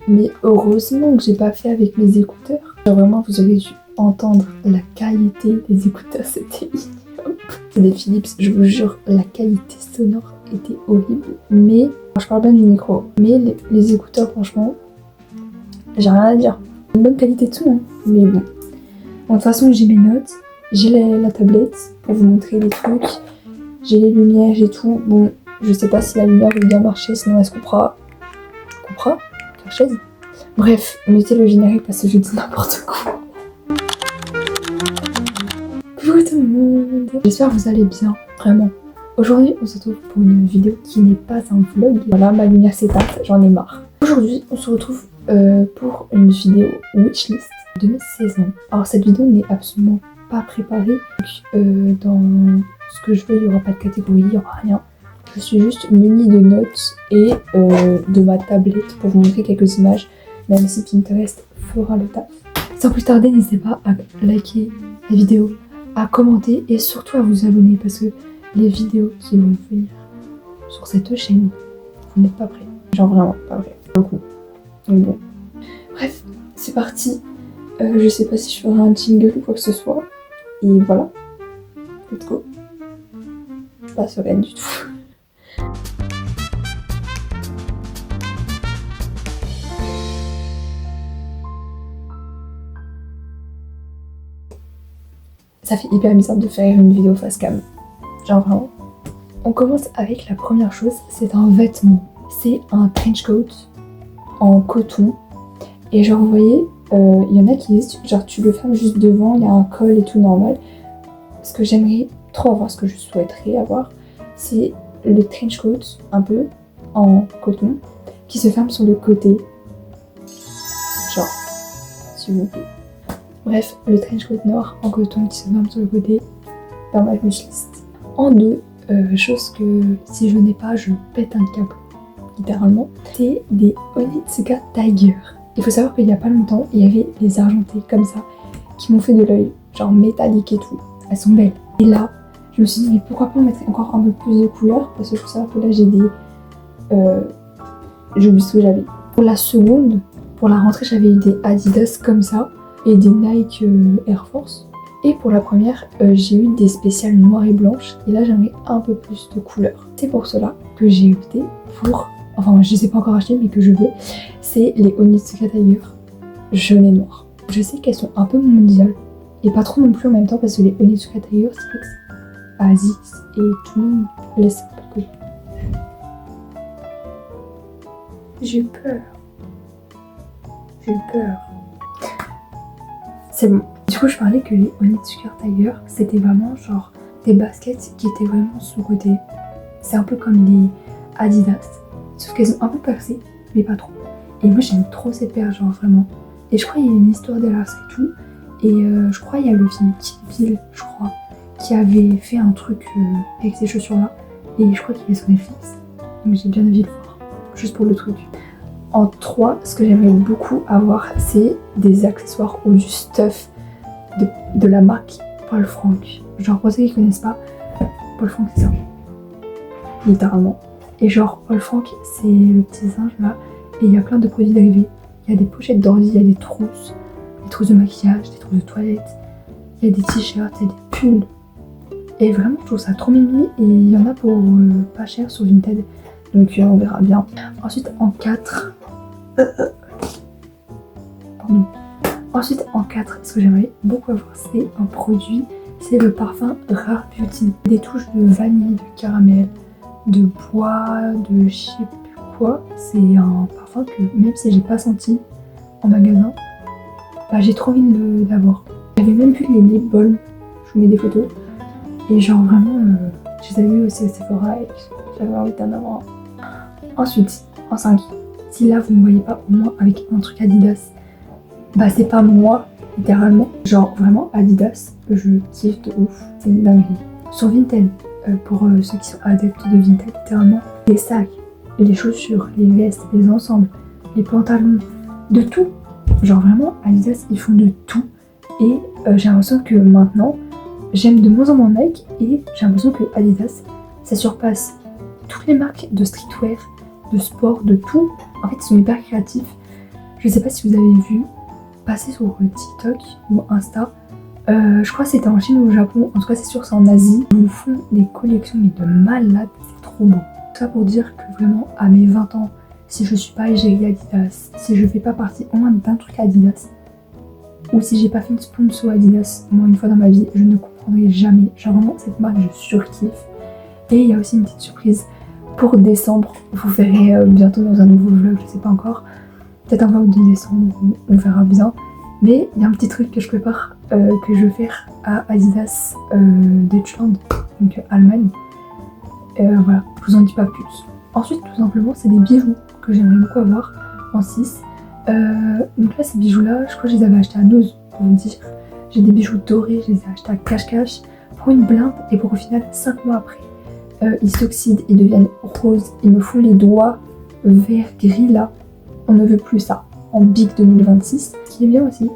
Mais heureusement que j'ai pas fait avec mes écouteurs. Genre vraiment, vous aurez dû entendre la qualité des écouteurs, c'était ignoble. C'est des Philips, je vous jure, la qualité sonore était horrible. Mais, je parle bien du micro, mais les écouteurs, franchement, j'ai rien à dire. Une bonne qualité de son, hein. Mais bon. De toute façon, j'ai mes notes, j'ai la tablette pour vous montrer les trucs, j'ai les lumières, j'ai tout. Bon, je sais pas si la lumière va bien marcher, sinon elle se coupera. La chaise. Bref, mettez le générique parce que je dis n'importe quoi. Coucou tout le monde. J'espère que vous allez bien, vraiment. Aujourd'hui, on se retrouve pour une vidéo qui n'est pas un vlog. Voilà, ma lumière s'est éteinte, j'en ai marre. Aujourd'hui, on se retrouve pour une vidéo wishlist de mes 16 ans. Alors cette vidéo n'est absolument pas préparée. Donc, dans ce que je veux, il n'y aura pas de catégorie, il n'y aura rien. Je suis juste munie de notes et de ma tablette pour vous montrer quelques images, même si Pinterest fera le taf. Sans plus tarder, n'hésitez pas à liker la vidéo, à commenter et surtout à vous abonner parce que les vidéos qui vont venir sur cette chaîne, vous n'êtes pas prêts. Genre vraiment pas prêts. Beaucoup. Donc bon. Bref, c'est parti. Je sais pas si je ferai un jingle ou quoi que ce soit. Et voilà. Let's go. Je suis pas sereine du tout. Ça fait hyper bizarre de faire une vidéo face cam. Genre vraiment. On commence avec la première chose, c'est un vêtement. C'est un trench coat en coton. Et genre vous voyez, il y en a qui disent, genre tu le fermes juste devant, il y a un col et tout normal. Ce que j'aimerais trop avoir, ce que je souhaiterais avoir, c'est le trench coat un peu en coton qui se ferme sur le côté. Genre, s'il vous plaît. Bref, le trench coat noir en coton qui se ferme sur le côté dans ma wishlist. En deux, chose que si je n'ai pas, je pète un câble, littéralement. C'est des Onitsuka Tiger. Il faut savoir qu'il n'y a pas longtemps, il y avait des argentés comme ça qui m'ont fait de l'œil, genre métallique et tout. Elles sont belles. Et là, je me suis dit, mais pourquoi pas en mettre encore un peu plus de couleurs parce que je sais que là j'ai des... j'ai oublié ce que j'avais. Pour la seconde, pour la rentrée, j'avais eu des Adidas comme ça et des Nike Air Force. Et pour la première, j'ai eu des spéciales noires et blanches. Et là, j'aimerais un peu plus de couleurs. C'est pour cela que j'ai opté pour... Enfin, je ne les ai pas encore achetées, mais que je veux. C'est les Onitsuka Tiger jaune et noir. Je sais qu'elles sont un peu mondiales. Et pas trop non plus en même temps, parce que les Onitsuka Tiger, c'est Asie. Et tout le monde laisse un peu de côté. J'ai eu peur. C'est bon. Du coup, je parlais que les Onitsuka Tiger, c'était vraiment genre des baskets qui étaient vraiment sous-côté. C'est un peu comme les Adidas, sauf qu'elles sont un peu percées, mais pas trop. Et moi, j'aime trop cette paire, genre vraiment. Et je crois qu'il y a une histoire derrière ça et tout. Et je crois qu'il y a le film Kill Bill, je crois, qui avait fait un truc avec ces chaussures-là. Et je crois qu'il est sur Netflix. Mais j'ai bien envie de le voir, juste pour le truc. En 3, ce que j'aimerais beaucoup avoir, c'est des accessoires ou du stuff de la marque Paul Frank. Genre pour ceux qui connaissent pas, Paul Frank c'est ça. Littéralement. Et genre Paul Frank c'est le petit singe là. Et il y a plein de produits dérivés. Il y a des pochettes d'ordi, il y a des trousses de maquillage, des trousses de toilette. Il y a des t-shirts, il y a des pulls. Et vraiment je trouve ça trop mimi. Et il y en a pour pas cher sur Vinted. Donc on verra bien. Ensuite en 4... Pardon. Ensuite, en 4, ce que j'aimerais beaucoup avoir, c'est un produit, c'est le parfum Rare Beauty. Des touches de vanille, de caramel, de bois, de je sais plus quoi. C'est un parfum que même si j'ai pas senti en magasin, bah, j'ai trop envie de l'avoir. J'avais même vu les lip balms, je vous mets des photos. Et genre vraiment, je les avais vus aussi à Sephora et j'avais envie d'en avoir un. Ensuite, en 5, si là vous ne me voyez pas au moins avec un truc Adidas, bah c'est pas moi, littéralement. Genre vraiment Adidas, je kiffe de ouf, c'est une dinguerie. Sur Vinted, pour ceux qui sont adeptes de Vinted, littéralement, les sacs, les chaussures, les vestes, les ensembles, les pantalons, de tout. Genre vraiment Adidas, ils font de tout. Et j'ai l'impression que maintenant, j'aime de moins en moins Nike et j'ai l'impression que Adidas, ça surpasse toutes les marques de streetwear, de sport, de tout. En fait, ils sont hyper créatifs. Je sais pas si vous avez vu passer sur TikTok ou Insta. Je crois que c'était en Chine ou au Japon, en tout cas c'est sûr c'est en Asie. Ils nous font des collections mais de malades, c'est trop beau. Tout ça pour dire que vraiment à mes 20 ans, si je suis pas égérie Adidas, si je fais pas partie au moins d'un truc Adidas, ou si j'ai pas fait une sponsor Adidas moi une fois dans ma vie, je ne comprendrai jamais. Genre vraiment cette marque je surkiffe. Et il y a aussi une petite surprise pour décembre, vous verrez bientôt dans un nouveau vlog, je sais pas encore. Peut-être un vlog de décembre, on verra bien. Mais il y a un petit truc que je prépare, que je vais faire à Adidas Deutschland, donc Allemagne. Voilà, je vous en dis pas plus. Ensuite, tout simplement, c'est des bijoux que j'aimerais beaucoup avoir en 6. Donc là, ces bijoux-là, je crois que je les avais achetés à Noz, pour vous dire. J'ai des bijoux dorés, je les ai achetés à cache-cache pour une blinde et pour au final, 5 mois après, ils s'oxydent, ils deviennent roses, ils me font les doigts vert gris là. On ne veut plus ça en Big 2026. Ce qui est bien aussi,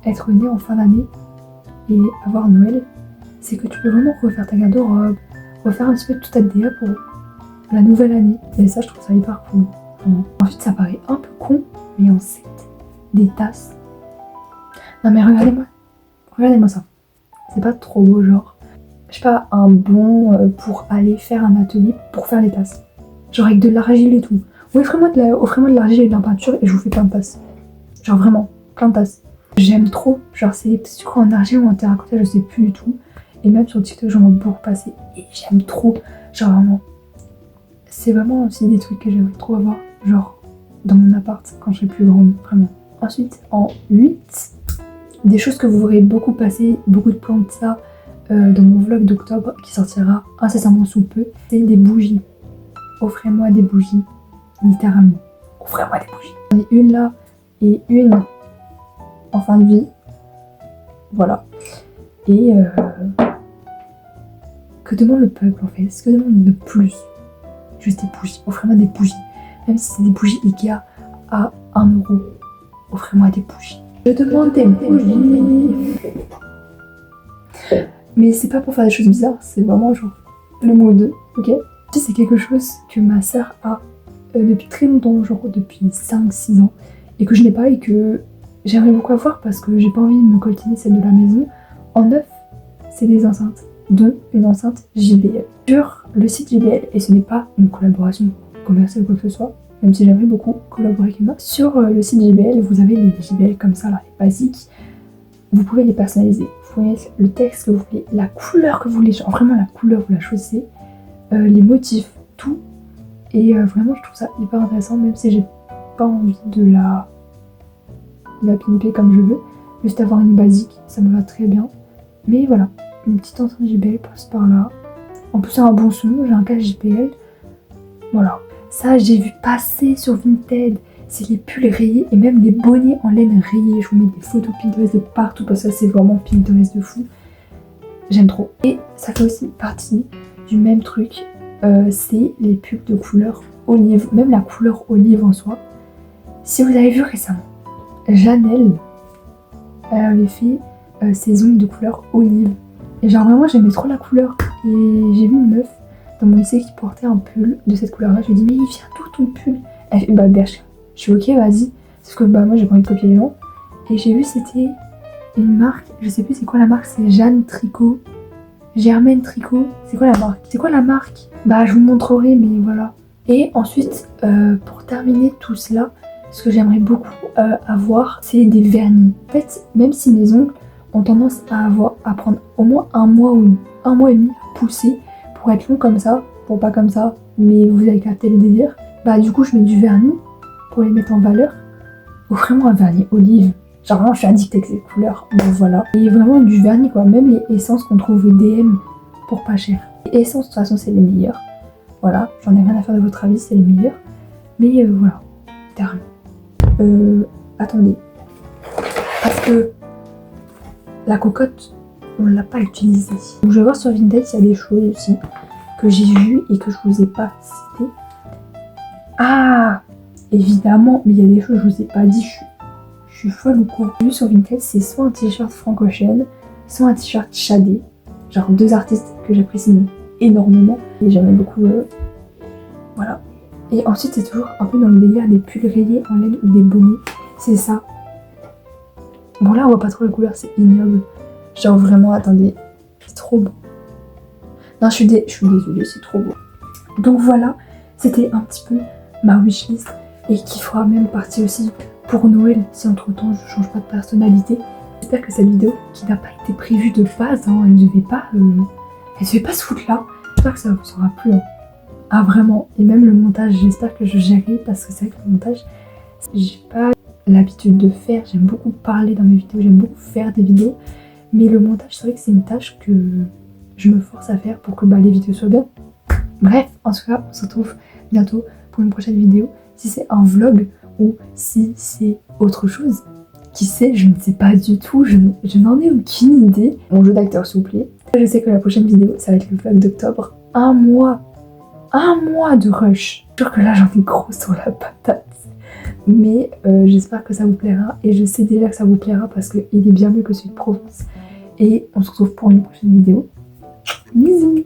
être né en fin d'année et avoir Noël, c'est que tu peux vraiment refaire ta garde-robe, refaire un petit peu toute ta DA pour la nouvelle année. Et ça, je trouve ça hyper cool. Vraiment. Ensuite, ça paraît un peu con, mais en 7, des tasses. Non mais regardez-moi ça. C'est pas trop beau genre. Je sais pas, un bon pour aller faire un atelier pour faire les tasses. Genre avec de l'argile et tout. Oui, offrez-moi de l'argile et de la peinture et je vous fais plein de tasses. Genre vraiment, plein de tasses. J'aime trop, genre c'est je crois en argile ou en terracotta, je sais plus du tout. Et même sur TikTok, j'en vois beaucoup passer et j'aime trop. Genre vraiment, c'est vraiment aussi des trucs que j'aimerais trop avoir. Genre dans mon appart quand je serai plus grande, vraiment. Ensuite, en 8, des choses que vous verrez beaucoup passer, beaucoup de plans de ça dans mon vlog d'octobre qui sortira incessamment sous peu, c'est des bougies. Offrez-moi des bougies. Littéralement, offrez-moi des bougies. J'en ai une là et une en fin de vie. Voilà. Et que demande le peuple en fait? Ce que demande de plus? Juste des bougies. Offrez-moi des bougies. Même si c'est des bougies Ikea à 1 €. Offrez-moi des bougies. Je demande des bougies. Mais c'est pas pour faire des choses bizarres, c'est vraiment genre le mood, ok? C'est quelque chose que ma sœur a depuis très longtemps, genre depuis 5-6 ans, et que je n'ai pas et que j'aimerais beaucoup avoir parce que j'ai pas envie de me coltiner celle de la maison. En 9, c'est des enceintes, dont une enceinte JBL. Sur le site JBL, et ce n'est pas une collaboration commerciale ou quoi que ce soit, même si j'aimerais beaucoup collaborer avec une marque, sur le site JBL, vous avez les JBL comme ça, là, les basiques. Vous pouvez les personnaliser, vous pouvez mettre le texte que vous voulez, la couleur que vous voulez, genre vraiment la couleur, vous la choisissez, les motifs, tout. Et vraiment, je trouve ça hyper intéressant, même si j'ai pas envie de la pimper comme je veux. Juste avoir une basique, ça me va très bien. Mais voilà, une petite enceinte JBL passe par là. En plus, c'est un bon son, j'ai un casque JBL. Voilà. Ça, j'ai vu passer sur Vinted. C'est les pulls rayés et même les bonnets en laine rayés. Je vous mets des photos Pinterest de partout parce que ça, c'est vraiment Pinterest de fou. J'aime trop. Et ça fait aussi partie du même truc. C'est les pulls de couleur olive, même la couleur olive en soi. Si vous avez vu récemment, Janelle avait fait ses ongles de couleur olive. Et genre vraiment j'aimais trop la couleur. Et j'ai vu une meuf dans mon lycée qui portait un pull de cette couleur là. Je lui ai dit mais il vient d'où ton pull? Elle fait bah berge. Je suis ok vas-y. Parce que bah moi j'ai pas envie de copier les gens. Et j'ai vu c'était une marque, je sais plus c'est quoi la marque, c'est Jeanne Tricot. Germaine Tricot, c'est quoi la marque? C'est quoi la marque? Bah je vous montrerai mais voilà. Et ensuite pour terminer tout cela, ce que j'aimerais beaucoup avoir c'est des vernis. En fait même si mes ongles ont tendance à prendre au moins un mois et demi à pousser pour être long comme ça, pour pas comme ça, mais vous avez capté le délire. Bah du coup je mets du vernis pour les mettre en valeur. Offrez-moi un vernis olive. Genre vraiment je suis addicte avec ces couleurs, donc voilà. Et vraiment du vernis quoi, même les essences qu'on trouve au DM pour pas cher. Les essences de toute façon c'est les meilleures. Voilà, j'en ai rien à faire de votre avis, c'est les meilleurs. Mais voilà, terme. Attendez. Parce que la cocotte, on l'a pas utilisée. Donc je vais voir sur Vinted s'il y a des choses aussi que j'ai vues et que je vous ai pas citées. Ah, évidemment, mais il y a des choses que je vous ai pas dit, je suis folle ou quoi. J'ai vu sur Vinted, c'est soit un t-shirt Frank Ocean, soit un t-shirt Shadé. Genre deux artistes que j'apprécie énormément et j'aime beaucoup. Voilà. Et ensuite, c'est toujours un peu dans le délire des pulls rayés en laine ou des bonnets. c'est ça. Bon là on voit pas trop la couleur, c'est ignoble. Genre vraiment, attendez, c'est trop beau. Non, je suis désolée, c'est trop beau. Donc voilà, c'était un petit peu ma wishlist et qui fera même partie aussi pour Noël si entre temps je change pas de personnalité. J'espère que cette vidéo qui n'a pas été prévue de base, hein, elle ne devait pas se foutre là. J'espère que ça vous aura plu. Hein. Ah vraiment, et même le montage, j'espère que je gérerai parce que c'est vrai que le montage, j'ai pas l'habitude de faire. J'aime beaucoup parler dans mes vidéos, j'aime beaucoup faire des vidéos. Mais le montage, c'est vrai que c'est une tâche que je me force à faire pour que les vidéos soient bien. Bref, en tout cas, on se retrouve bientôt pour une prochaine vidéo. Si c'est un vlog ou si c'est autre chose, qui sait, je ne sais pas du tout, je n'en ai aucune idée. Mon jeu d'acteur, s'il vous plaît. Je sais que la prochaine vidéo, ça va être le vlog d'octobre. Un mois de rush. Je suis sûre que là, j'en ai gros sur la patate. Mais j'espère que ça vous plaira et je sais déjà que ça vous plaira parce qu'il est bien mieux que celui de Provence. Et on se retrouve pour une prochaine vidéo. Bisous!